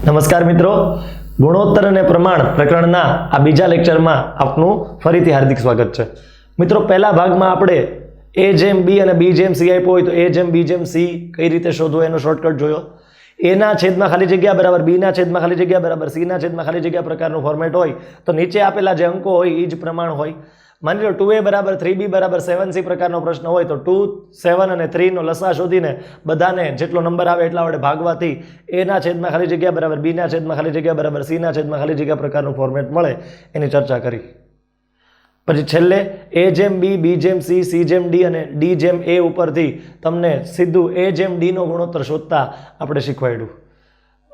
નમસ્કાર મિત્રો, ગુણોત્તર અને પ્રમાણ પ્રકરણના આ બીજા લેક્ચરમાં આપનું ફરીથી હાર્દિક સ્વાગત છે. મિત્રો, પહેલા ભાગમાં આપણે a જેમ b અને b જેમ c આપ્યો હોય તો a જેમ b જેમ c કઈ રીતે શોધવો એનો શોર્ટકટ જોયો. a ના છેદમાં ખાલી જગ્યા બરાબર b ના છેદમાં ખાલી જગ્યા બરાબર c ના છેદમાં ખાલી જગ્યા પ્રકારનું ફોર્મેટ હોય તો નીચે આપેલા જે અંકો હોય એ જ પ્રમાણ હોય. માની લો 2a બરાબર 3b બરાબર 7c પ્રકારનો પ્રશ્ન હોય તો 2, 7 અને 3 નો લસા શોધીને બધાને જેટલો નંબર આવે એટલા વડે ભાગવાથી a ના છેદમાં ખાલી જગ્યા બરાબર b ના છેદમાં ખાલી જગ્યા બરાબર c ના છેદમાં ખાલી જગ્યા પ્રકારનું ફોર્મેટ મળે એની ચર્ચા કરી. પછી છેલ્લે a જેમ b, b જેમ c, c જેમ d અને d જેમ a ઉપરથી તમને સીધું a જેમ d નો ગુણોત્તર શોધતા આપણે શીખવાડ્યું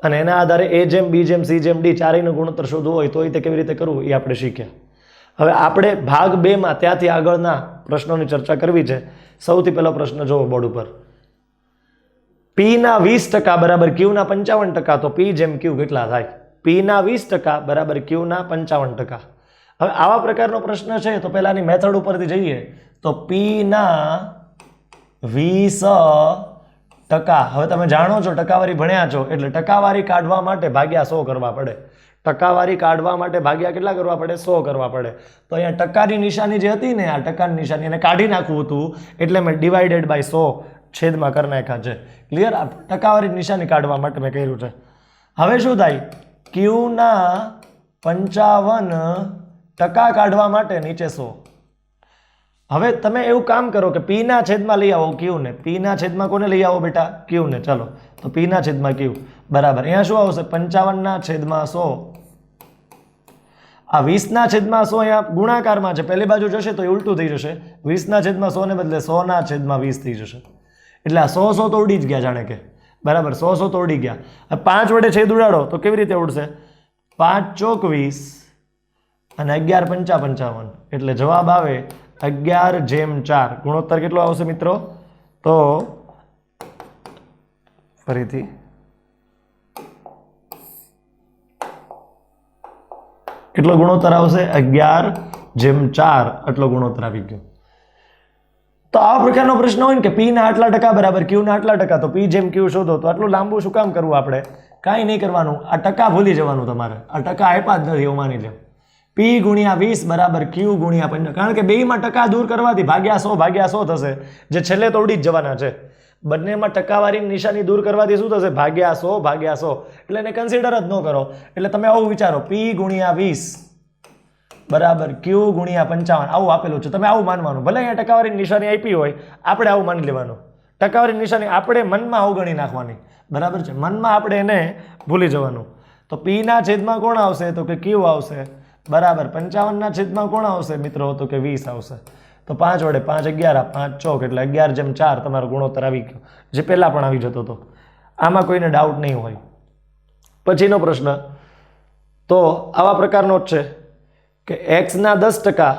અને એના આધારે a જેમ b જેમ c જેમ d ચારેયનો ગુણોત્તર શોધવો હોય તો એ કેવી રીતે કરવું એ આપણે શીખ્યા. હવે આપણે ભાગ 2 માં ત્યાંથી આગળના પ્રશ્નોની ચર્ચા કરવી છે. સૌથી પહેલો પ્રશ્ન જોવો બોર્ડ ઉપર. p ના 20% બરાબર q ના 55% તો p જેમ q કેટલા થાય? p ના 20% બરાબર q ના 55%. હવે આવા પ્રકારનો પ્રશ્ન છે તો પહેલાની મેથડ ઉપરથી જઈએ તો p ના 20%. હવે તમે જાણો છો, ટકાવારી ભણ્યા છો એટલે ટકાવારી કાઢવા માટે ભાગ્યા 100 કરવા પડે. ટકાવારી કાઢવા માટે ભાગ્યા કેટલા કરવા પડે? 100 કરવા પડે. તો અહીંયા ટકાની નિશાની જે હતી ને, આ ટકાની નિશાની એને કાઢી નાખવું હતું એટલે મેં ડિવાઇડેડ બાય 100 છેદમાં કરી નાખ્યા છે. ક્લિયર? આ ટકાવારી નિશાની કાઢવા માટે મેં કર્યું છે. હવે શું થાય? q ના 55% કાઢવા માટે નીચે 100. હવે તમે એવું કામ કરો કે p ના છેદમાં લઈ આવો q ને. p ના છેદમાં કોને લઈ આવો બેટા? q ને. ચાલો તો p ના છેદમાં q બરાબર અહીંયા શું આવશે? 55 ના છેદમાં 100. આ 20 ના છેદમાં 100 અહીંયા ગુણાકારમાં છે, પહેલી બાજુ જશે તો એ ઉલટું થઈ જશે. 20 ના છેદમાં 100 ને બદલે 100 ના છેદમાં 20 થઈ જશે. એટલે આ 100 તો ઉડી જ ગયા, જાણે કે બરાબર 100 તો ઉડી ગયા. 5 વડે છેદ ઉડાડો તો કેવી રીતે ઉડશે? 5 ચોક 20 અને 11 પંચા 55 એટલે જવાબ આવે 11/4. ગુણોત્તર કેટલો આવશે મિત્રો? તો ફરીથી કેટલો ગુણોત્તર આવશે? 11/4 આટલો ગુણોત્તર આવી ગયો. તો આવા પ્રકારનો પ્રશ્ન હોય ને કે p ના આટલા ટકા બરાબર q ના આટલા ટકા તો p જેમ q શોધો, તો આટલું લાંબુ શું કામ કરવું? આપણે કાંઈ નહીં કરવાનું, આ ટકા ભૂલી જવાનું તમારે. આ ટકા આપ્યા જ નથી એવું માની લો. p ગુણ્યા 20 બરાબર q ગુણ્યા 55. કારણ કે બેયમાં ટકા દૂર કરવાથી ભાગ્યા 100 થશે, જે છેલ્લે તો ઉડી જ જવાના છે. બંનેમાં ટકાવારીની નિશાની દૂર કરવાથી શું થશે? ભાગ્યા 100 એટલે એને કન્સિડર જ ન કરો. એટલે તમે આવું વિચારો, p ગુણ્યા 20 બરાબર q ગુણ્યા 55 આવું આપેલું છે. તમે આવું માનવાનું. ભલે અહીંયા ટકાવારીની નિશાની આપી હોય, આપણે આવું માની લેવાનું. ટકાવારીની નિશાની આપણે મનમાં અવગણી નાખવાની. બરાબર છે? મનમાં આપણે એને ભૂલી જવાનું. તો p ના છેદમાં કોણ આવશે? તો કે q આવશે. બરાબર 55 ના છેદમાં કોણ આવશે મિત્રો? તો કે 20 આવશે. તો 5 વડે 5 11 5 ચોક એટલે 11/4 તમારો ગુણોત્તર આવી ગયો, જે પહેલા પણ આવી જતો હતો. આમાં કોઈને ડાઉટ નહીં હોય. પછીનો પ્રશ્ન તો આવા પ્રકારનો જ છે કે x ના 10%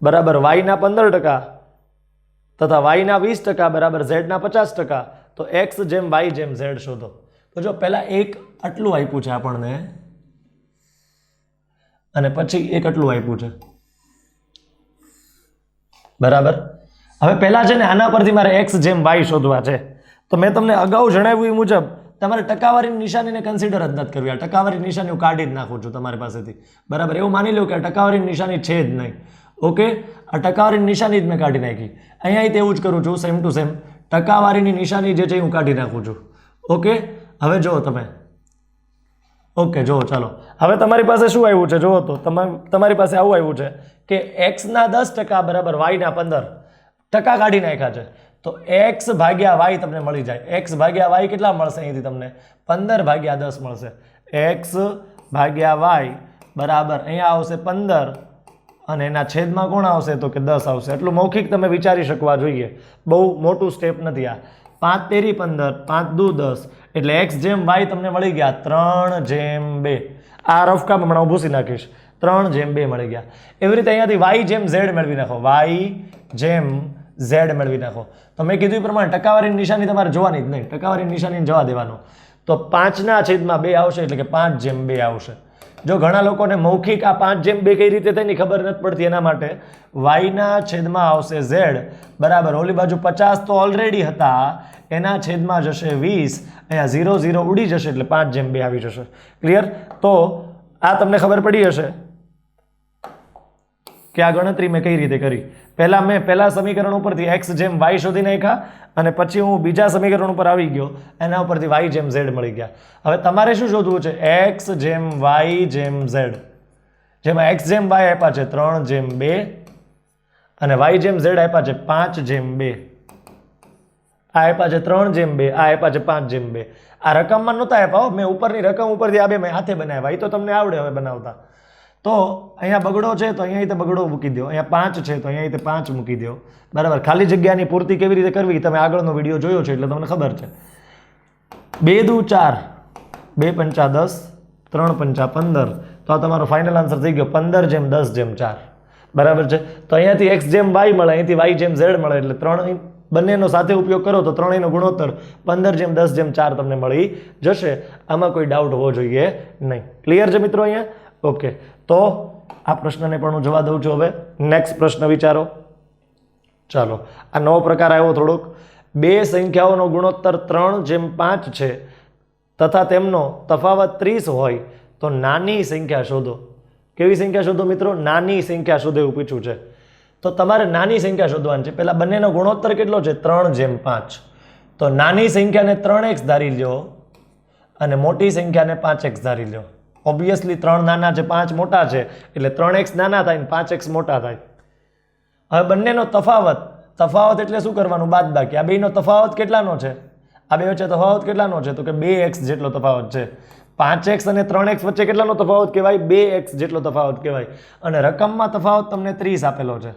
બરાબર y ના 15% તથા y ના 20% બરાબર z ના 50%. તો x જેમ y જેમ z શોધો. તો જો પહેલા એક આટલું આપ્યું છે આપણને અને પછી એક આટલું આપ્યું છે. બરાબર. હવે પહેલા છે ને આના પરથી મારે x જેમ y શોધવા છે. તો મેં તમને અગાઉ જણાવ્યું એ મુજબ તમારે ટકાવારીની નિશાનીને કન્સિડર જ નથી કરવી. આ ટકાવારીની નિશાની હું કાઢી જ નાખું છું તમારી પાસેથી. બરાબર. એવું માની લો કે આ ટકાવારીની નિશાની છે જ નહીં. ઓકે, આ ટકાવારીની નિશાની જ મેં કાઢી નાખી. અહીંયા તેવું જ કરું છું, સેમ ટુ સેમ. ટકાવારીની નિશાની જે છે હું કાઢી નાખું છું. ઓકે, હવે જુઓ તમે. ઓકે, જુઓ ચાલો. હવે તમારી પાસે શું આવ્યું છે? જુઓ તો તમારી પાસે આવું આવ્યું છે કે x ના 10% બરાબર y ના 15% કાઢી નાખ્યા છે. તો x ભાગ્યા y તમને મળી જાય. x ભાગ્યા y કેટલા મળશે? અહીંથી તમને 15/10 મળશે. x ભાગ્યા y બરાબર અહીંયા આવશે 15 અને એના છેદમાં કોણ આવશે? તો કે 10 આવશે. એટલું મૌખિક તમે વિચારી શકવા જોઈએ. બહુ મોટું સ્ટેપ નથી આ. 5 તેરી 15 5 દુ 10 એટલે x જેમ y તમને મળી ગયા 3/2. આ રફ કામ હમણાં હું ભૂસી નાખીશ. 3/2 મળી ગયા. એવી રીતે અહીંયાથી y જેમ z મેળવી નાખો. y જેમ z મેળવી નાખો. તો મેં કીધું એ પ્રમાણે ટકાવારીની નિશાની તમારે જોવાની જ નહીં. ટકાવારીની નિશાની જવા દેવાનું. તો 5 ના છેદમાં 2 આવશે એટલે કે 5/2 આવશે. જો ઘણા લોકોને મૌખિક આ 5/2 કઈ રીતે થાય ની ખબર નથી પડતી, એના માટે y ના છેદમાં આવશે z બરાબર ઓલી બાજુ 50 તો ઓલરેડી હતા, એના છેદમાં જશે 20, અહીંયા 0 0 ઉડી જશે એટલે 5/2 આવી જશે. ક્લિયર? તો આ તમને ખબર પડી હશે કે આ ગણતરી મેં કઈ રીતે કરી. મેં પહેલા સમીકરણ ઉપરથી x જેમ y શોધી નાખ્યા અને પછી હું બીજા સમીકરણ ઉપર આવી ગયો, એના ઉપરથી y જેમ z મળી ગયા. હવે તમારે શું શોધવું છે? x જેમ y જેમ z, જેમાં x જેમ y આપ્યા છે 3/2 અને y જેમ z આપ્યા છે 5/2. આ આપ્યા છે 3/2, આ આપ્યા છે 5/2. આ રકમમાં નહોતા આપ્યા, મેં ઉપરની રકમ ઉપરથી આ બે મેં હાથે બનાવ્યા, એ તો તમને આવડે હવે બનાવતા. તો અહીંયા બગડો છે તો અહીંયા બગડો મૂકી દો, અહીંયા 5 છે તો અહીંયા 5 મૂકી દો. બરાબર, ખાલી જગ્યાની પૂર્તિ કેવી રીતે કરવી તમે આગળનો વિડીયો જોયો છે એટલે તમને ખબર છે. 2 દુ 4, 2 પંચા 10, 3 પંચા 15, તો આ તમારો ફાઇનલ આન્સર થઈ ગયો 15/10/4. બરાબર છે. તો અહીંયાથી x જેમ y મળે, અહીંથી y જેમ z મળે, એટલે ત્રણ બંનેનો સાથે ઉપયોગ કરો તો ત્રણેયનો ગુણોત્તર 15/10/4 તમને મળી જશે. આમાં કોઈ ડાઉટ હોવો જોઈએ નહીં. ક્લિયર છે મિત્રો અહીંયા? ઓકે, તો આ પ્રશ્નને પણ હું જવાબ દઉં છું. હવે નેક્સ્ટ પ્રશ્ન વિચારો. ચાલો, આ નવો પ્રકાર આવ્યો થોડોક. બે સંખ્યાઓનો ગુણોત્તર 3/5 છે તથા તેમનો તફાવત 30 હોય તો નાની સંખ્યા શોધો. કેવી સંખ્યા શોધો મિત્રો? નાની સંખ્યા શોધો એવું પૂછ્યું છે. તો તમારે નાની સંખ્યા શોધવાની છે. પહેલા બંનેનો ગુણોત્તર કેટલો છે? 3/5. તો નાની સંખ્યાને 3x ધારી લ્યો અને મોટી સંખ્યાને 5x ધારી લ્યો. ઓબ્વિયસલી 3 નાના છે 5 મોટા છે એટલે 3x નાના થાય ને 5x મોટા થાય. હવે બંનેનો તફાવત એટલે શું કરવાનું? બાદબાકી. આ બેનો તફાવત કેટલાનો છે? આ બે વચ્ચે તફાવત કેટલાનો છે? તો કે 2x જેટલો તફાવત છે. 5x અને 3x વચ્ચે કેટલાનો તફાવત કહેવાય? 2x જેટલો તફાવત કહેવાય. અને રકમમાં તફાવત તમને 30 આપેલો છે.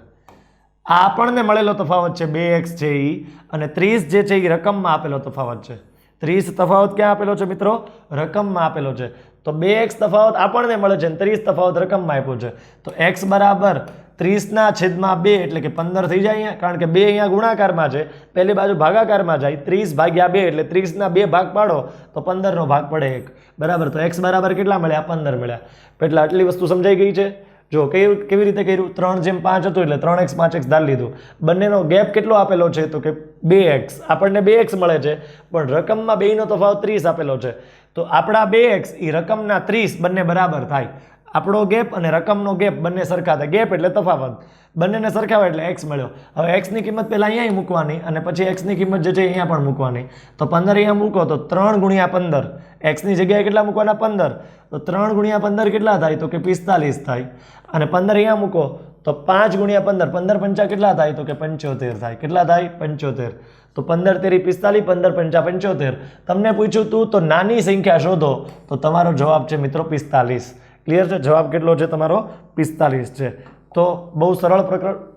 આ આપણને મળેલો તફાવત છે 2x છે એ, અને 30 જે છે એ રકમમાં આપેલો તફાવત છે. 30 તફાવત ક્યાં આપેલો છે મિત્રો? રકમમાં આપેલો છે. તો 2x તફાવત આપણને મળે છે અને 30 તફાવત રકમમાં આપ્યો છે. તો x બરાબર 30/2 એટલે કે 15 થઈ જાય અહીંયા, કારણ કે 2 અહીંયા ગુણાકારમાં છે, પહેલી બાજુ ભાગાકારમાં જાય. 30/2 એટલે 30ના 2 ભાગ પાડો તો 15નો ભાગ પડે 1. બરાબર, તો x બરાબર કેટલા મળ્યા? 15 મળ્યા. એટલે આટલી વસ્તુ સમજાઈ ગઈ છે. જો કેવી રીતે કર્યું? 3/5 હતું એટલે 3x 5x ધારી લીધું. બંનેનો ગેપ કેટલો આપેલો છે? તો કે 2x. આપણને 2x મળે છે પણ રકમમાં બેયનો તફાવત 30 આપેલો છે. તો આપણા 2x એ રકમના 30 બંને બરાબર થાય. આપણો ગેપ અને રકમનો ગેપ બંને સરખા થાય. ગેપ એટલે તફાવત, બંનેને સરખાવે એટલે x મળ્યો. હવે x ની કિંમત પહેલા અહીંયા મૂકવાની અને પછી x ની કિંમત જે છે અહીંયા પણ મૂકવાની. તો 15 અહીંયા મૂકો તો 3 × 15. x ની જગ્યાએ કેટલા મૂકવાના? 15. તો 3 × 15 કેટલા થાય? તો કે 45 થાય. અને 15 અહીંયા મૂકો તો 5 × 15, 15 પંચા કેટલા થાય? તો કે 75 થાય. કેટલા થાય? 75. તો 15 તેરી 45, 15 પંચા 75. તમને પૂછ્યું તું તો નાની સંખ્યા શોધો, તો તમારો જવાબ છે મિત્રો 45. ક્લિયર છે? જવાબ કેટલો છે તમારો? 45 છે. તો બહુ સરળ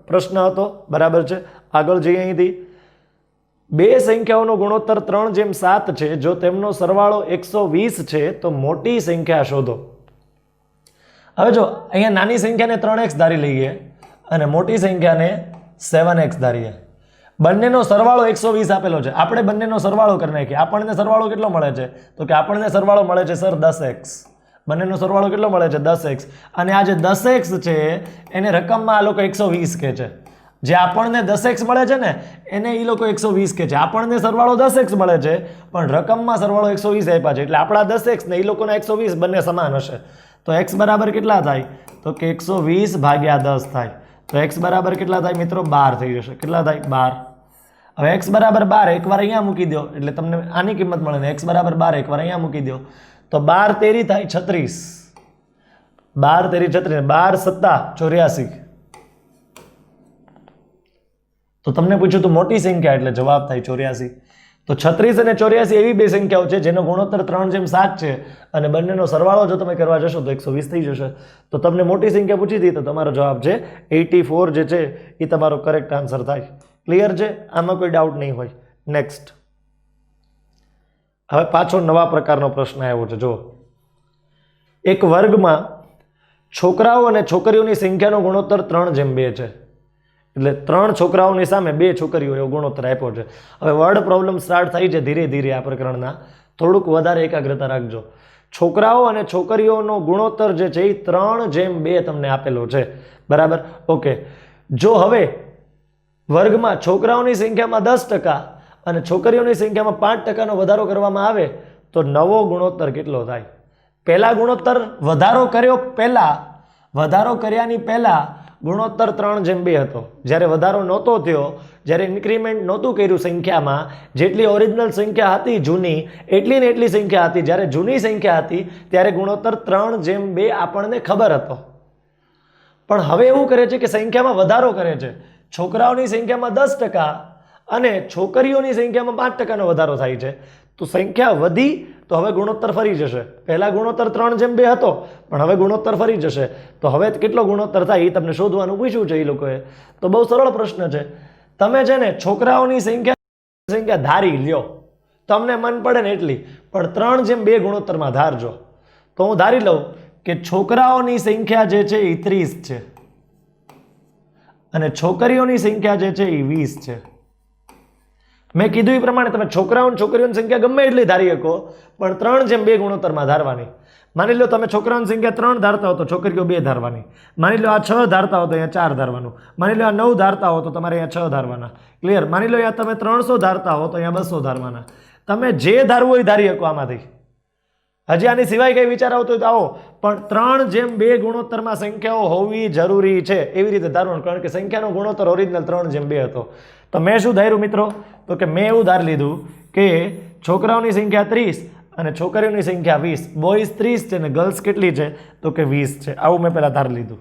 પ્રશ્ન હતો. બરાબર છે. આગળ જઈએ અહીંથી. બે સંખ્યાઓનો ગુણોત્તર 3/7 છે. જો તેમનો સરવાળો 120 છે તો મોટી સંખ્યા શોધો. હવે જો અહીંયા નાની સંખ્યાને 3x ધારી લઈએ અને મોટી સંખ્યાને 7x ધારીએ. બંનેનો સરવાળો 120 આપેલો છે. આપણે બંનેનો સરવાળો કરી નાખીએ. આપણને સરવાળો કેટલો મળે છે? તો કે આપણને સરવાળો મળે છે સર 10x. બંનેનો સરવાળો કેટલો મળે છે? 10x. અને આ જે 10x છે એને રકમમાં આ લોકો 120 કહે છે. જે આપણને 10x મળે છે ને એને એ લોકો 120 કહે છે. આપણને સરવાળો 10x મળે છે પણ રકમમાં સરવાળો 120 આપ્યા છે. એટલે આપણા 10x ને એ લોકોના 120 બંને સમાન હશે. તો x બરાબર કેટલા થાય? તો કે 120/10 થાય. તો x બરાબર કેટલા થાય મિત્રો? 12 થઈ જશે. કેટલા થાય? 12. હવે x બરાબર 12 એકવાર અહીંયા મૂકી દો એટલે તમને આની કિંમત મળે ને. x બરાબર 12 એકવાર અહીંયા મૂકી દો તો 12 તેરી થાય 36. 12 તેરી 36, 12 સત્તા 84. તો તમને પૂછ્યું તો મોટી સંખ્યા એટલે જવાબ થાય 84. તો 36 અને 84 એવી બે સંખ્યાઓ છે જેનો ગુણોત્તર 3/7 છે અને બંનેનો સરવાળો જો તમે કરવા જશો તો 120 થઈ જશે. તો તમને મોટી સંખ્યા પૂછી હતી તો તમારો જવાબ છે 84 જે છે એ તમારો કરેક્ટ આન્સર થાય. ક્લિયર છે? આમાં કોઈ ડાઉટ નહીં હોય. નેક્સ્ટ. હવે પાછો નવા પ્રકારનો પ્રશ્ન આવ્યો છે. જો એક વર્ગમાં છોકરાઓ અને છોકરીઓની સંખ્યાનો ગુણોત્તર 3/2 છે. એટલે 3 છોકરાઓની સામે 2 છોકરીઓ એવો ગુણોત્તર આપ્યો છે. હવે વર્ડ પ્રોબ્લેમ સ્ટાર્ટ થઈ છે ધીરે ધીરે. આ પ્રકરણના થોડુંક વધારે એકાગ્રતા રાખજો. છોકરાઓ અને છોકરીઓનો ગુણોત્તર જે છે એ 3:2 તમને આપેલો છે, બરાબર. ઓકે, જો હવે વર્ગમાં છોકરાઓની સંખ્યામાં 10% અને છોકરીઓની સંખ્યામાં 5%નો વધારો કરવામાં આવે તો નવો ગુણોત્તર કેટલો થાય? પહેલા ગુણોત્તર વધારો કર્યાની પહેલા ગુણોત્તર 3:2 હતો. જ્યારે વધારો નહોતો થયો, જ્યારે ઇન્ક્રીમેન્ટ નહોતું કર્યું સંખ્યામાં, જેટલી ઓરિજિનલ સંખ્યા હતી જૂની એટલી ને એટલી સંખ્યા હતી. જ્યારે જૂની સંખ્યા હતી ત્યારે ગુણોત્તર 3:2 આપણને ખબર હતો. પણ હવે એવું કરે છે કે સંખ્યામાં વધારો કરે છે. છોકરાઓની સંખ્યામાં 10% અને છોકરીઓની સંખ્યામાં 5%નો વધારો થાય છે. તો સંખ્યા વધી તો હવે ગુણોત્તર ફરી જશે. પહેલા ગુણોત્તર 3:2 હતો, પણ હવે ગુણોત્તર ફરી જશે. તો હવે કેટલો ગુણોત્તર થાય એ તમને શોધવાનું પૂછ્યું છે એ લોકોએ. તો બહુ સરળ પ્રશ્ન છે. તમે છે ને છોકરાઓની સંખ્યા ધારી લ્યો, તમને મન પડે ને એટલી, પણ 3:2 ગુણોત્તરમાં ધારજો. તો હું ધારી લઉં કે છોકરાઓની સંખ્યા જે છે એ 30 છે અને છોકરીઓની સંખ્યા જે છે એ 20 છે. મેં કીધું એ પ્રમાણે તમે છોકરાઓ અને છોકરીઓની સંખ્યા ગમે એટલી ધારી શકો, પણ 3:2 ગુણોત્તરમાં ધારવાની. માની લો તમે છોકરાઓની સંખ્યા 3 ધારતા હો તો છોકરીઓ 2 ધારવાની. માની લો આ 6 ધારતા હો તો અહીંયા 4 ધારવાનું. માની લો આ 9 ધારતા હો તો તમારે અહીંયા 6 ધારવાના. ક્લિયર? માની લો અહીંયા તમે 300 ધારતા હો તો અહીંયા 200 ધારવાના. તમે જે ધારવું હોય ધારી શકો આમાંથી. હજી આની સિવાય કઈ વિચાર આવતો હોય તો આવો, પણ 3:2 ગુણોત્તરમાં સંખ્યાઓ હોવી જરૂરી છે. એવી રીતે ધારવાનું, કારણ કે સંખ્યાનો ગુણોત્તર ઓરિજિનલ 3:2 હતો. તો મેં શું ધાર્યું મિત્રો? તો કે મેં એવું ધારી લીધું કે છોકરાઓની સંખ્યા 30 અને છોકરીઓની સંખ્યા 20. બોયઝ 30 છે ને ગર્લ્સ કેટલી છે? તો કે 20 છે. આવું મેં પહેલા ધારી લીધું.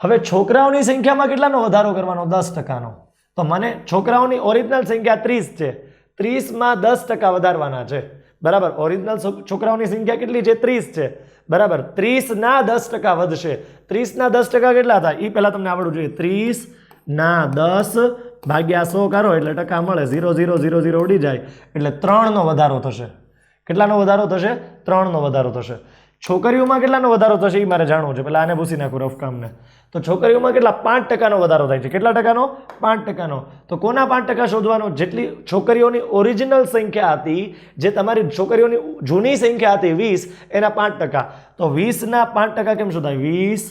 હવે છોકરાઓની સંખ્યામાં કેટલાનો વધારો કરવાનો? 10%નો. તો મને છોકરાઓની ઓરિજિનલ સંખ્યા 30 છે, 30માં 10% વધારવાના છે, બરાબર. ઓરિજિનલ છોકરાઓની સંખ્યા કેટલી છે? 30 છે, બરાબર. 30ના 10% વધશે. 30ના 10% કેટલા થાય એ પહેલા તમને આવડવું જોઈએ. 30/10 ભાગ્યા 100 કરો એટલે ટકા મળે. 0 0 0 0 ઉડી જાય એટલે 3નો વધારો થશે. કેટલાનો વધારો થશે? 3નો વધારો થશે. છોકરીઓમાં કેટલાનો વધારો થશે એ મારે જાણવું છે. પહેલા આને પૂછી નાખું રફ કામને. તો છોકરીઓમાં કેટલા? 5%નો વધારો થાય છે. કેટલા ટકાનો? 5%નો. તો કોના 5% શોધવાનો? જેટલી છોકરીઓની ઓરિજિનલ સંખ્યા હતી, જે તમારી છોકરીઓની જૂની સંખ્યા હતી 20, એના 5%. તો 20ના 5% કેમ શોધાય? 20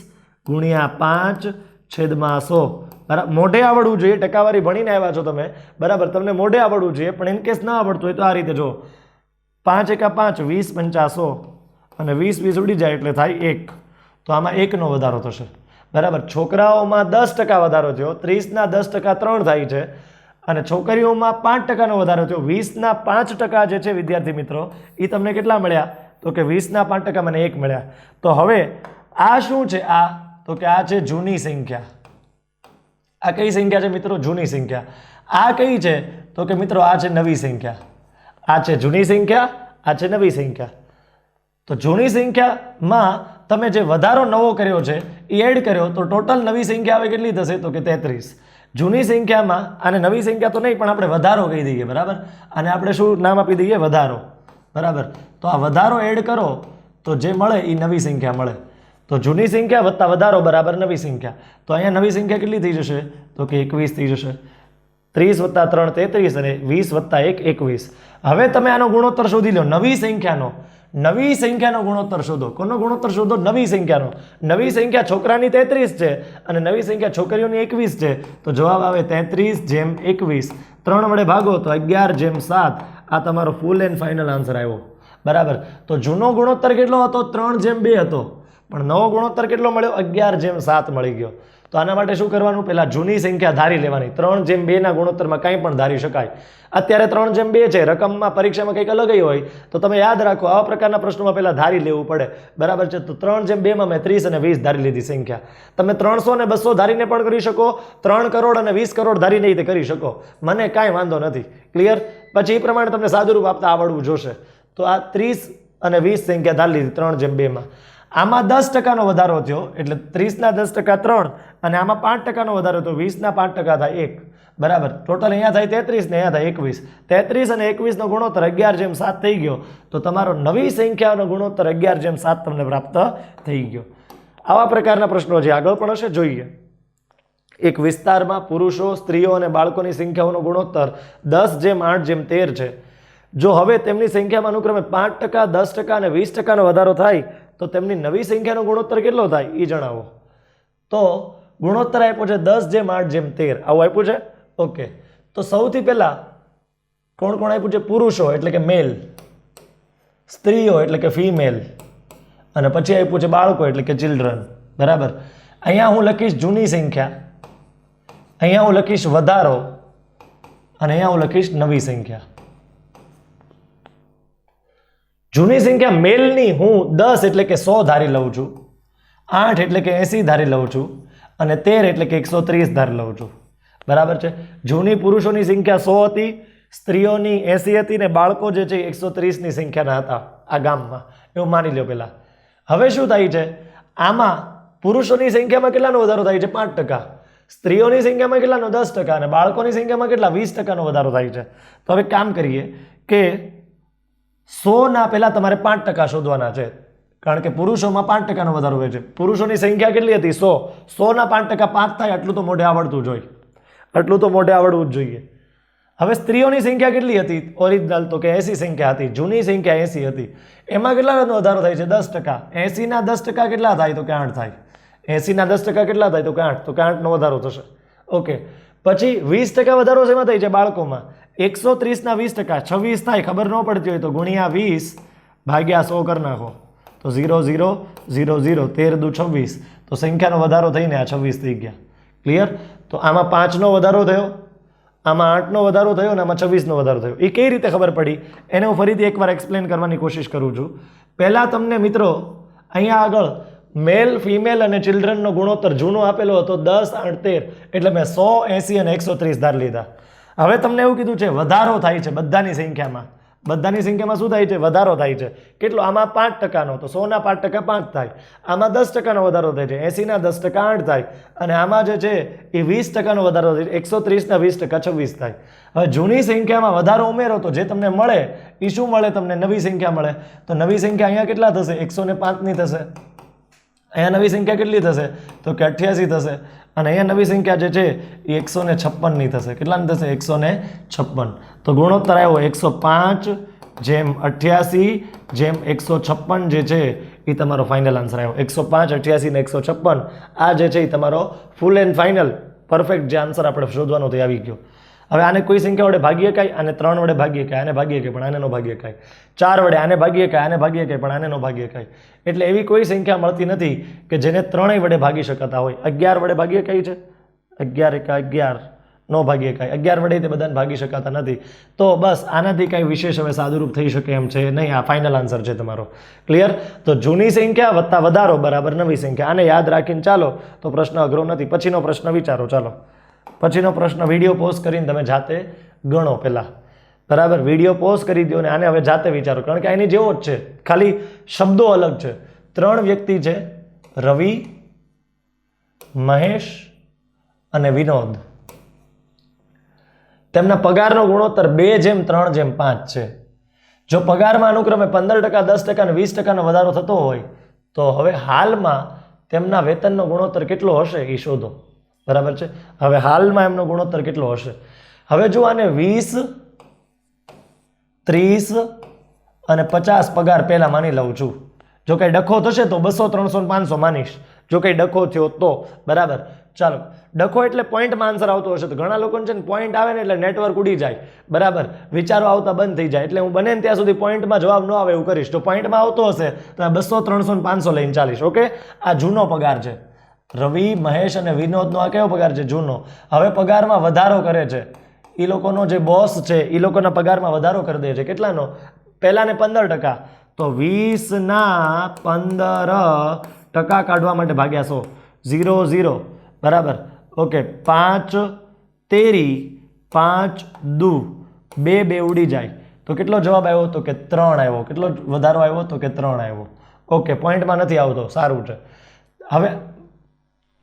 × 5/100. બરાબર. મોઢે આવડવું જોઈએ. ટકાવારી ભણીને આવ્યા છો તમે, બરાબર. તમને મોઢે આવડવું જોઈએ, પણ ઇનકેસ ના આવડતું હોય તો આ રીતે જો 5 × 5 20 × 100 અને 20 ઉડી જાય એટલે થાય 1. તો આમાં 1નો વધારો થશે, બરાબર. છોકરાઓમાં 10% વધારો થયો, 30ના 10% 3 થાય છે, અને છોકરીઓમાં 5%નો વધારો થયો. 20ના 5% જે છે વિદ્યાર્થી મિત્રો એ તમને કેટલા મળ્યા? તો કે 20ના 5% મને 1 મળ્યા. તો હવે આ શું છે? આ તો કે આ છે જૂની સંખ્યા. આ કઈ સંખ્યા છે મિત્રો? જૂની સંખ્યા. આ કઈ છે? તો કે મિત્રો આ છે નવી સંખ્યા. આ છે જૂની સંખ્યા, આ છે નવી સંખ્યા. તો જૂની સંખ્યામાં તમે જે વધારો નવો કર્યો છે એ એડ કર્યો તો ટોટલ નવી સંખ્યા હવે કેટલી થશે? તો કે 33. જૂની સંખ્યામાં, આને નવી સંખ્યા તો નહીં પણ આપણે વધારો કહી દઈએ, બરાબર. અને આપણે શું નામ આપી દઈએ? વધારો, બરાબર. તો આ વધારો એડ કરો તો જે મળે એ નવી સંખ્યા મળે. તો જૂની સંખ્યા વત્તા વધારો બરાબર નવી સંખ્યા. તો અહીંયા નવી સંખ્યા કેટલી થઈ જશે? તો કે 21 થઈ જશે. 30 + 3 33 અને 20 + 1 21. હવે તમે આનો ગુણોત્તર શોધી લો. નવી સંખ્યાનો ગુણોત્તર શોધો. કોનો ગુણોત્તર શોધો? નવી સંખ્યાનો. નવી સંખ્યા છોકરાની 33 છે અને નવી સંખ્યા છોકરીઓની 21 છે. તો જવાબ આવે 33/21. 3 વડે ભાગો તો 11/7. આ તમારો ફૂલ એન્ડ ફાઇનલ આન્સર આવ્યો, બરાબર. તો જૂનો ગુણોત્તર કેટલો હતો? 3:2 હતો, પણ નવો ગુણોત્તર કેટલો મળ્યો? 11/7 મળી ગયો. તો આના માટે શું કરવાનું? પહેલા જૂની સંખ્યા ધારી લેવાની. 3:2ના ગુણોત્તરમાં કંઈ પણ ધારી શકાય. અત્યારે 3:2 છે, રકમમાં પરીક્ષામાં કંઈક અલગ હોય તો તમે યાદ રાખો આવા પ્રકારના પ્રશ્નોમાં પહેલા ધારી લેવું પડે, બરાબર છે. તો 3:2માં મેં 30 અને 20 ધારી લીધી સંખ્યા. તમે 300 અને 200 ધારીને પણ કરી શકો, 3 કરોડ અને 20 કરોડ ધારીને તે કરી શકો. મને કાંઈ વાંધો નથી. ક્લિયર? પછી એ પ્રમાણે તમને સાદુરૂપ આપતા આવડવું જોશે. તો આ 30 અને 20 સંખ્યા ધારી લીધી 3:2માં. આમાં 10%નો વધારો થયો એટલે 30ના 10% 3 અને આમાં 5%નો વધારો થયો 20ના 5% થાય 1, બરાબર. ટોટલ અહીંયા થાય 33 ને અહીંયા થાય 21. 33 અને 21નો ગુણોત્તર 11/7 થઈ ગયો. તો તમારો નવી સંખ્યાનો ગુણોત્તર 11/7 તમને પ્રાપ્ત થઈ ગયો. આવા પ્રકારના પ્રશ્નો જે આગળ પણ હશે જોઈએ. એક વિસ્તારમાં પુરુષો, સ્ત્રીઓ અને બાળકોની સંખ્યાઓનો ગુણોત્તર 10/8/13 છે. જો હવે તેમની સંખ્યામાં અનુક્રમે 5%, 10% અને 20%નો વધારો થાય તો તેમની નવી સંખ્યાનો ગુણોત્તર કેટલો થાય એ જણાવો. તો ગુણોત્તર આપ્યો છે 10:8:13 આવું આપ્યું છે. ઓકે, તો સૌથી પહેલા કોણ કોણ આપ્યું છે? પુરુષો એટલે કે મેલ, સ્ત્રીઓ એટલે કે ફિમેલ, અને પછી આપ્યું છે બાળકો એટલે કે ચિલ્ડ્રન. બરાબર. અહીંયા હું લખીશ જૂની સંખ્યા, અહીંયા હું લખીશ વધારો, અને અહીંયા હું લખીશ નવી સંખ્યા. જૂની સંખ્યા મેલની હું 10 એટલે કે 100 ધારી લઉં છું, 8 એટલે કે 80 ધારી લઉં છું, અને 13 એટલે કે 130 ધારી લઉં છું. બરાબર છે. જૂની પુરુષોની સંખ્યા 100 હતી, સ્ત્રીઓની 80 હતી, ને બાળકો જે છે 130ની સંખ્યાના હતા આ ગામમાં, એવું માની લો પહેલા. હવે શું થાય છે? આમાં પુરુષોની સંખ્યામાં કેટલાનો વધારો થાય છે? 5%. સ્ત્રીઓની સંખ્યામાં કેટલાનો? 10%. અને બાળકોની સંખ્યામાં કેટલા? 20%નો વધારો થાય છે. તો હવે કામ કરીએ કે 100 પહેલા તમારે 5% શોધવાના છે, કારણ કે પુરુષોમાં 5%નો વધારો હોય છે. પુરુષોની સંખ્યા કેટલી હતી? 100. 100ના 5% 5 થાય, આટલું તો મોઢે આવડતું જોઈએ, આટલું તો મોઢે આવડવું જ જોઈએ. હવે સ્ત્રીઓની સંખ્યા કેટલી હતી ઓરિજિનલ? તો કે 80 સંખ્યા હતી. જૂની સંખ્યા 80 હતી. એમાં કેટલાનો વધારો થાય છે? 10%. 80ના 10% કેટલા થાય? તો કે 8 થાય. 80ના 10% કેટલા થાય? તો કે 8. તો કે 8નો વધારો થશે. ઓકે, પછી 20% વધારો શેમાં થાય છે? બાળકોમાં. 130ના 20%, 26 થાય. ખબર ન પડતી હોય તો ગુણ્યા 20 ભાગ્યા 100 કરી નાખો, તો 0 0 0 0 13 દુ 26. તો સંખ્યાનો વધારો થઈને આ 26 થઈ ગયા. ક્લિયર? તો આમાં 5નો વધારો થયો, આમાં 8નો વધારો થયો, અને આમાં 26નો વધારો થયો. એ કઈ રીતે ખબર પડી એને હું ફરીથી એકવાર એક્સપ્લેન કરવાની કોશિશ કરું છું. પહેલાં તમને મિત્રો અહીંયા આગળ મેલ, ફિમેલ અને ચિલ્ડ્રનનો ગુણોત્તર જૂનો આપેલો હતો 10, 8, 13, એટલે મેં 100, 80 અને 130 ધાર લીધા. હવે તમને એવું કીધું છે વધારો થાય છે બધાની સંખ્યામાં. બધાની સંખ્યામાં શું થાય છે? વધારો થાય છે. કેટલો? આમાં 5%નો, તો 100ના 5% 5 થાય. આમાં 10%નો વધારો થાય છે, 80ના 10% 8 થાય, અને આમાં જે છે એ 20%નો વધારો થાય છે, 130ના 20% 26 થાય. હવે જૂની સંખ્યામાં વધારો ઉમેરો તો જે તમને મળે એ શું મળે? તમને નવી સંખ્યા મળે. તો નવી સંખ્યા અહીંયા કેટલા થશે? 105ની થશે. અહીંયા નવી સંખ્યા કેટલી થશે? તો કે 88 થશે. અને અહીંયા નવી સંખ્યા જે છે એ 156ની થશે. કેટલાની થશે? 156. તો ગુણોત્તર આવ્યો 105/88/156 જે છે એ તમારો ફાઇનલ આન્સર આવ્યો. 105, 88 ને 156 આ જે છે એ તમારો ફૂલ એન્ડ ફાઇનલ પરફેક્ટ જે આન્સર આપણે શોધવાનો તે આવી ગયો. હવે આને કોઈ સંખ્યા વડે ભાગીએ કાંઈ? આને 3 વડે ભાગીએ કાંઈ? આને ભાગીએ કાંઈ પણ આને નો ભાગીએ કાંઈ. 4 વડે આને ભાગીએ કાંઈ? આને ભાગીએ કાંઈ પણ આને નો ભાગીએ કાંઈ. એટલે એવી કોઈ સંખ્યા મળતી નથી કે જેને 3 વડે ભાગી શકાતા હોય. 11 વડે ભાગીએ કાંઈ છે? 11 એકા 11 નો ભાગીએ કાંઈ. 11 વડે તે બધાને ભાગી શકાતા નથી. તો બસ આનાથી કાંઈ વિશેષ હવે સાદુરૂપ થઈ શકે એમ છે નહીં. આ ફાઇનલ આન્સર છે તમારો. ક્લિયર? તો જૂની સંખ્યા વત્તા વધારો બરાબર નવી સંખ્યા. આને યાદ રાખીને ચાલો તો પ્રશ્ન અઘરો નથી. પછીનો પ્રશ્ન વિચારો. ચાલો પછીનો પ્રશ્ન વિડીયો પોઝ કરીને તમે જાતે ગણો પહેલાં. બરાબર, વિડીયો પોઝ કરી દો અને આને હવે જાતે વિચારો, કારણ કે એની જેવો જ છે, ખાલી શબ્દો અલગ છે. 3 વ્યક્તિ છે, રવિ, મહેશ અને વિનોદ. તેમના પગારનો ગુણોત્તર 2:3:5 છે. જો પગારમાં અનુક્રમે 15%, 10% અને 20%નો વધારો થતો હોય તો હવે હાલમાં તેમના વેતનનો ગુણોત્તર કેટલો હશે એ શોધો. બરાબર છે. હવે હાલમાં એમનો ગુણોત્તર કેટલો હશે? હવે જો આને 20, 30 અને 50 પગાર પહેલા માની લઉં છું. જો કંઈ ડખો થશે તો 200, 300 અને 500 માનીશ, જો કંઈ ડખો થયો તો. બરાબર, ચાલો. ડખો એટલે પોઈન્ટમાં આન્સર આવતો હશે તો ઘણા લોકોને છે ને પોઈન્ટ આવે ને એટલે નેટવર્ક ઉડી જાય. બરાબર, વિચારો આવતા બંધ થઈ જાય. એટલે હું બને ને ત્યાં સુધી પોઈન્ટમાં જવાબ ન આવે એવું કરીશ. તો પોઈન્ટમાં આવતો હશે તો 200, 300 અને 500 લઈને ચાલીશ. ઓકે, આ જૂનો પગાર છે. રવિ, મહેશ અને વિનોદનો આ કેવો પગાર છે? જૂનો. હવે પગારમાં વધારો કરે છે એ લોકોનો જે બોસ છે એ લોકોના પગારમાં વધારો કરી દે છે. કેટલાનો? પહેલાને 15%, તો 20ના 15% કાઢવા માટે ભાગ્યા 100, 0 0. બરાબર, ઓકે. 5 તેરી 5 દુ 2 ઉડી જાય તો કેટલો જવાબ આવ્યો? તો કે 3 આવ્યો. કેટલો વધારો આવ્યો? તો કે 3 આવ્યો. ઓકે, પોઈન્ટમાં નથી આવતો, સારું છે. હવે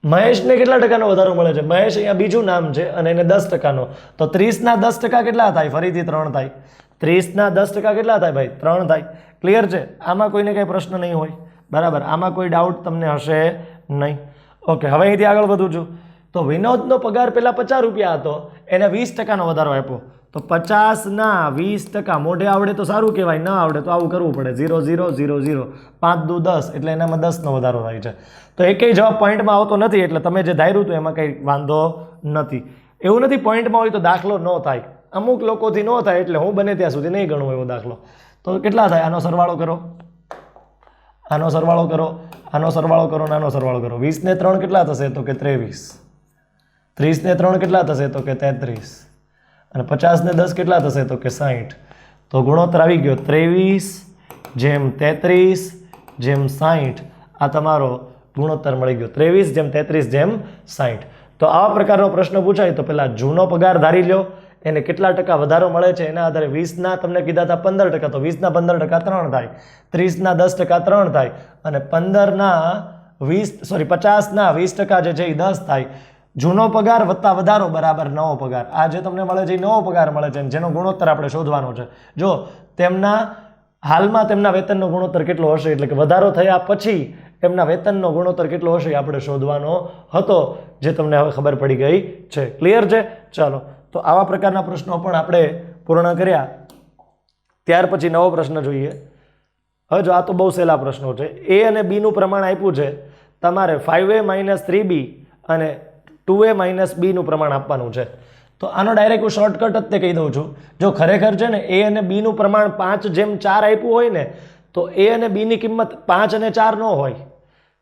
મહેશને કેટલા ટકાનો વધારો મળે છે? મહેશ અહીંયા બીજું નામ છે અને એને 10%નો, તો 30ના 10% કેટલા થાય? ફરીથી 3 થાય. 30ના 10% કેટલા થાય ભાઈ? 3 થાય. ક્લિયર છે? આમાં કોઈને કંઈ પ્રશ્ન નહીં હોય. બરાબર, આમાં કોઈ ડાઉટ તમને હશે નહીં. ઓકે, હવે અહીંથી આગળ વધું છું. તો વિનોદનો પગાર પહેલાં 50 રૂપિયા હતો, એને 20%નો વધારો આપ્યો, તો 50 20% મોઢે આવડે તો સારું કહેવાય, ન આવડે તો આવું કરવું પડે 0 0 0 0 5 દુ 10 એટલે એનામાં 10નો વધારો થાય છે. તો એકેય જવાબ પોઈન્ટમાં આવતો નથી એટલે તમે જે ધાર્યું હતું એમાં કંઈ વાંધો નથી. એવું નથી પોઈન્ટમાં હોય તો દાખલો ન થાય, અમુક લોકોથી ન થાય એટલે હું બને ત્યાં સુધી નહીં ગણું એવો દાખલો. તો કેટલા થાય? આનો સરવાળો કરો, આનો સરવાળો કરો, આનો સરવાળો કરો, આનો સરવાળો કરો. 20 ને 3 કેટલા થશે? તો કે 23. 30 ને 3 કેટલા થશે? તો કે 33. અને 50 ને 10 કેટલા થશે? તો કે 60. તો ગુણોત્તર આવી ગયો 23:33:60. આ તમારો ગુણોત્તર મળી ગયો 23:33:60. તો આવા પ્રકારનો પ્રશ્ન પૂછાય તો પહેલા જૂનો પગાર ધારી લો, એને કેટલા ટકા વધારો મળે છે એના આધારે 20ના તમને કીધા હતા 15%, તો 20ના 15% 3 થાય, 30ના 10% 3 થાય, અને 50ના 20% જે છે એ 10 થાય. જૂનો પગાર વત્તા વધારો બરાબર નવો પગાર. આ જે તમને મળે છે એ નવો પગાર મળે છે, જેનો ગુણોત્તર આપણે શોધવાનો છે. જો હાલમાં તેમના વેતનનો ગુણોત્તર કેટલો હશે, એટલે કે વધારો થયા પછી એમના વેતનનો ગુણોત્તર કેટલો હશે એ આપણે શોધવાનો હતો, જે તમને હવે ખબર પડી ગઈ છે. ક્લિયર છે? ચાલો, તો આવા પ્રકારના પ્રશ્નો પણ આપણે પૂર્ણ કર્યા. ત્યાર પછી નવો પ્રશ્ન જોઈએ. હવે જો આ તો બહુ સહેલા પ્રશ્નો છે. એ અને બી નું પ્રમાણ આપ્યું છે, તમારે 5a - 3b અને 2a - b નું પ્રમાણ આપવાનું છે. તો આનો ડાયરેક્ટ હું શોર્ટકટ જ તે કહી દઉં છું. જો ખરેખર છે ને એ અને બી નું પ્રમાણ 5:4 આપ્યું હોય ને, તો એ અને બી ની કિંમત 5 અને 4 ન હોય.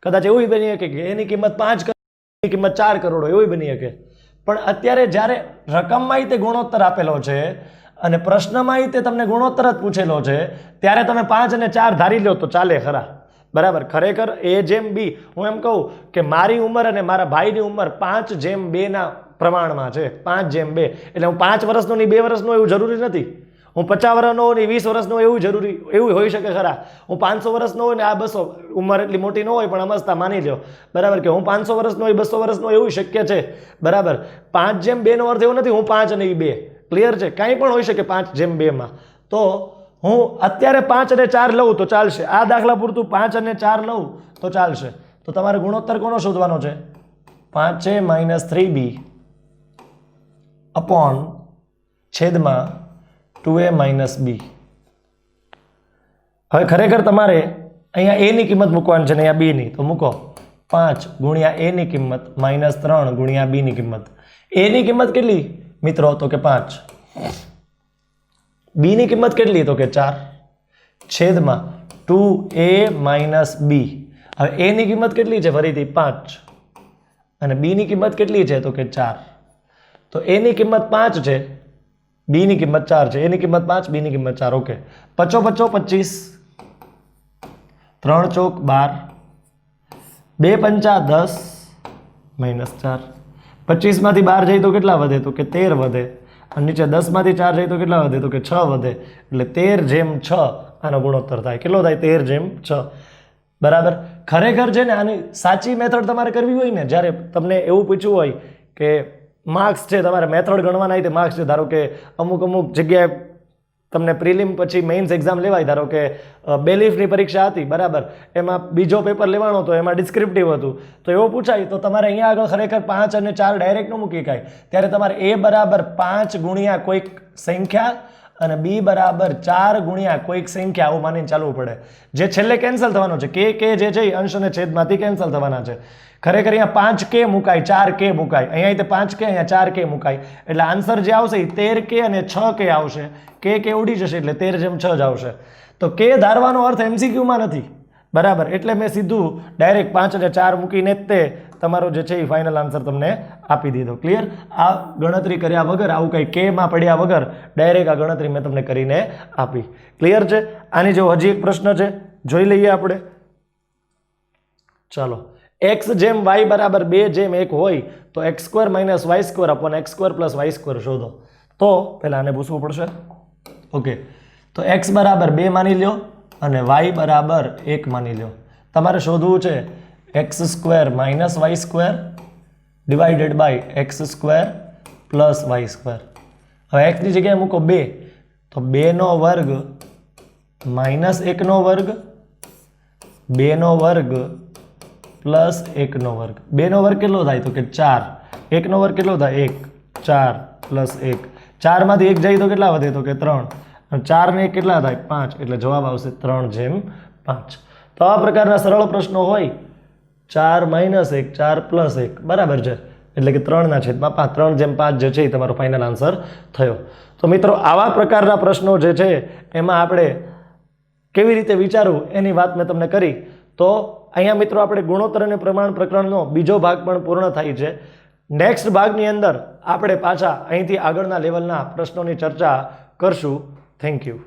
કદાચ એવું બની શકે કે એની કિંમત 5 કરોડ, એની કિંમત 4 કરોડ હોય, એવું બની શકે. પણ અત્યારે જ્યારે રકમમાં તે ગુણોત્તર આપેલો છે અને પ્રશ્નમાં તે તમને ગુણોત્તર જ પૂછેલો છે, ત્યારે તમે 5 અને 4 ધારી લો તો ચાલે ખરા. બરાબર? ખરેખર A/B, હું એમ કહું કે મારી ઉંમર અને મારા ભાઈની ઉંમર 5:2 ના પ્રમાણમાં છે. 5:2 એટલે હું 5 વર્ષનો નહીં 2 વર્ષનો એવું જરૂરી નથી. હું 50 વર્ષનો હોય ને 20 વર્ષનો એવું હોઈ શકે ખરા. હું 500 વર્ષનો હોય ને આ 200, ઉંમર એટલી મોટી ન હોય પણ અમસ્તા માની લો. બરાબર? કે હું 500 વર્ષનો હોય 200 વર્ષનો એવું શક્ય છે. બરાબર? 5:2 નો અર્થ એવો નથી હું 5 અને 2. ક્લિયર છે? કાંઈ પણ હોઈ શકે 5:2 માં. તો હું અત્યારે 5 અને 4 લઉં તો ચાલશે. આ દાખલા પૂરતું 5 અને 4 લઉં તો ચાલશે. તો તમારે ગુણોત્તર કોનો શોધવાનો છે? 5a - 3b અપોન છેદમાં 2a - b. હવે ખરેખર તમારે અહીંયા a ની કિંમત મૂકવાની છે ને અહીંયા b ની, તો મૂકો 5 ગુણ્યા a ની કિંમત -3 ગુણ્યા b ની કિંમત. a ની કિંમત કેટલી મિત્રો? તો કે 5. b ની કિંમત કેટલી? તો કે 4 છેદમાં 2a - b. હવે a ની કિંમત કેટલી છે? ફરીથી 5 અને b ની કિંમત કેટલી છે? તો કે 4. તો a ની કિંમત 5 છે, b ની કિંમત 4 છે. a ની કિંમત 5, b ની કિંમત 4. ઓકે, 5 × 25, 3 × 12, 2 × 10 -4. 25 માંથી 12 જાય તો કેટલા વધે? તો કે 13 વધે. અને નીચે 10 માંથી 4 જાય તો કેટલા વધે? તો કે 6 વધે. એટલે 13:6 આનો ગુણોત્તર થાય. કેટલો થાય? 13:6. બરાબર? ખરેખર છે ને આની સાચી મેથડ તમારે કરવી હોય ને, જ્યારે તમને એવું પૂછ્યું હોય કે માર્ક્સ છે, તમારે મેથડ ગણવાના હોય, માર્ક્સ છે, ધારો કે અમુક જગ્યાએ તમને પ્રિલિમ પછી મેઇન્સ એક્ઝામ લેવાય, ધારો કે બેલીફની પરીક્ષા હતી, બરાબર, એમાં બીજો પેપર લેવાનો હતો, એમાં ડિસ્ક્રિપ્ટિવ હતું, તો એવો પૂછાય તો તમારે અહીંયા આગળ ખરેખર 5 અને 4 ડાયરેક્ટ ન મૂકી શકાય. ત્યારે તમારે a બરાબર 5 ગુણ્યા કોઈક સંખ્યા અને b બરાબર 4 ગુણ્યા કોઈક સંખ્યા આવું માનીને ચાલવું પડે. જે છેલ્લે કેન્સલ થવાનો છે, કે જે છે એ અંશ અને છેદમાંથી કેન્સલ થવાના છે. ખરેખર અહીંયા 5k મુકાય, 4k મુકાય, અહીંયા 5k, અહીંયા 4k મુકાય, એટલે આન્સર જે આવશે એ 13k અને 6k આવશે. કે ઉડી જશે એટલે 13:6 જ આવશે. તો કે ધારવાનો અર્થ MCQમાં નથી. બરાબર? એટલે મેં સીધું ડાયરેક્ટ 5 અને 4 મૂકીને જ તે તમારો જે છે એ ફાઇનલ આન્સર તમને આપી દીધો. ક્લિયર? આ ગણતરી કર્યા વગર, આવું કંઈ કેમાં પડ્યા વગર ડાયરેક્ટ આ ગણતરી મેં તમને કરીને આપી. ક્લિયર છે? આની જેવો હજી એક પ્રશ્ન છે, જોઈ લઈએ આપણે. ચાલો, x જેમ y બરાબર 2:1 હોય તો x² - y² upon x² + y² શોધો. તો પહેલા આને પૂછવું પડશે. ઓકે, તો x બરાબર 2 માની લ્યો અને y બરાબર 1 માની લ્યો. તમારે શોધવું છે x² - y² divided by x² + y². હવે x ની જગ્યાએ મૂકો 2, તો 2 નો વર્ગ -1 નો વર્ગ, 2 નો વર્ગ પ્લસ 1 નો વર્ગ. 2 નો વર્ગ કેટલો થાય? તો કે 4. 1 નો વર્ગ કેટલો થાય? 1. 4 + 1. 4માંથી 1 જાય તો કેટલા વધે તો કે 3 અને 4 ને 1 કેટલા થાય 5 એટલે જવાબ આવશે 3/5 તો આ પ્રકારના સરળ પ્રશ્નો હોય 4 - 1 4 + 1 બરાબર છે એટલે કે 3/5 3/5 જે છે એ તમારો ફાઇનલ આન્સર થયો તો મિત્રો આવા પ્રકારના પ્રશ્નો જે છે એમાં આપણે કેવી રીતે વિચારવું એની વાત મેં તમને કરી તો અહીંયા મિત્રો આપણે ગુણોત્તર અને પ્રમાણ પ્રકરણનો બીજો ભાગ પણ પૂર્ણ થાય છે નેક્સ્ટ ભાગની અંદર આપણે પાછા અહીંથી આગળના લેવલના પ્રશ્નોની ચર્ચા કરશું થેન્ક યુ